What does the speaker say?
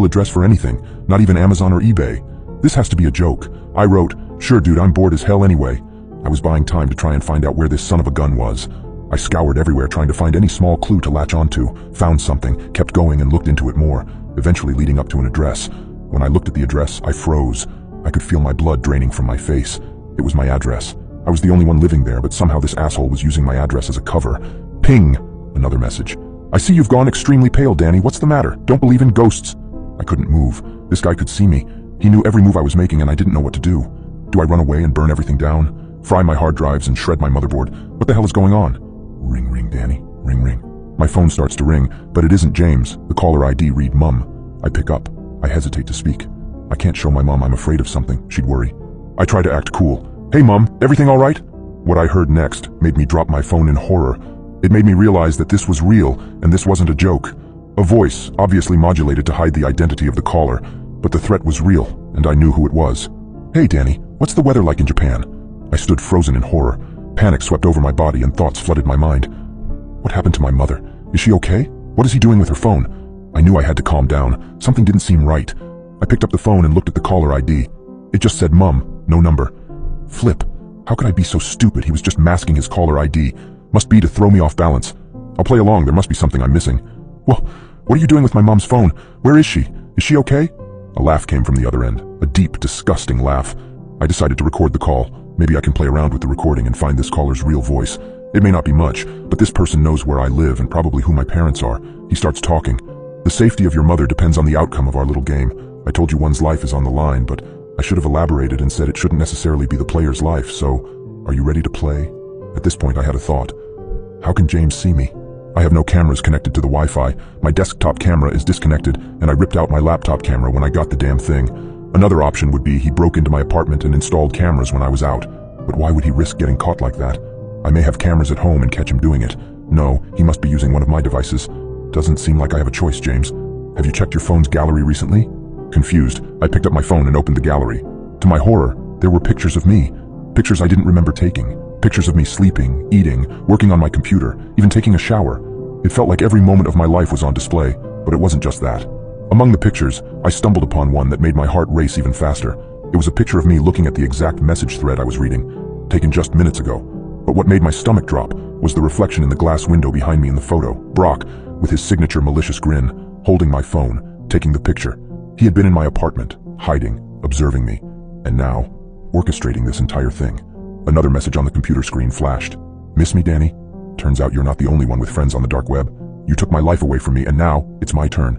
address for anything, not even Amazon or eBay. This has to be a joke. I wrote, "Sure dude, I'm bored as hell anyway." I was buying time to try and find out where this son of a gun was. I scoured everywhere trying to find any small clue to latch onto, found something, kept going and looked into it more, eventually leading up to an address. When I looked at the address, I froze. I could feel my blood draining from my face. It was my address. I was the only one living there, but somehow this asshole was using my address as a cover. Ping! Another message. "I see you've gone extremely pale, Danny. What's the matter? Don't believe in ghosts." I couldn't move. This guy could see me. He knew every move I was making and I didn't know what to do. Do I run away and burn everything down? Fry my hard drives and shred my motherboard? What the hell is going on? Ring, ring, Danny. Ring, ring. My phone starts to ring, but it isn't James. The caller ID read Mum. I pick up. I hesitate to speak. I can't show my mom I'm afraid of something. She'd worry. I try to act cool. "Hey Mum, everything all right?" What I heard next made me drop my phone in horror. It made me realize that this was real and this wasn't a joke. A voice, obviously modulated to hide the identity of the caller, but the threat was real and I knew who it was. "Hey Danny, what's the weather like in Japan?" I stood frozen in horror. Panic swept over my body and thoughts flooded my mind. What happened to my mother? Is she okay? What is he doing with her phone? I knew I had to calm down. Something didn't seem right. I picked up the phone and looked at the caller ID. It just said Mum, no number. Flip. How could I be so stupid? He was just masking his caller ID. Must be to throw me off balance. I'll play along. There must be something I'm missing. Well, what are you doing with my mom's phone? Where is she? Is she okay? A laugh came from the other end. A deep, disgusting laugh. I decided to record the call. Maybe I can play around with the recording and find this caller's real voice. It may not be much, but this person knows where I live and probably who my parents are. He starts talking. "The safety of your mother depends on the outcome of our little game. I told you one's life is on the line, but I should have elaborated and said it shouldn't necessarily be the player's life, so are you ready to play?" At this point I had a thought. How can James see me? I have no cameras connected to the Wi-Fi. My desktop camera is disconnected, and I ripped out my laptop camera when I got the damn thing. Another option would be he broke into my apartment and installed cameras when I was out. But why would he risk getting caught like that? I may have cameras at home and catch him doing it. No, he must be using one of my devices. Doesn't seem like I have a choice, James. Have you checked your phone's gallery recently? Confused, I picked up my phone and opened the gallery. To my horror, there were pictures of me. Pictures I didn't remember taking. Pictures of me sleeping, eating, working on my computer, even taking a shower. It felt like every moment of my life was on display, but it wasn't just that. Among the pictures, I stumbled upon one that made my heart race even faster. It was a picture of me looking at the exact message thread I was reading, taken just minutes ago. But what made my stomach drop was the reflection in the glass window behind me in the photo. Brock, with his signature malicious grin, holding my phone, taking the picture. He had been in my apartment, hiding, observing me, and now, orchestrating this entire thing. Another message on the computer screen flashed. "Miss me, Danny? Turns out you're not the only one with friends on the dark web. You took my life away from me and now, it's my turn.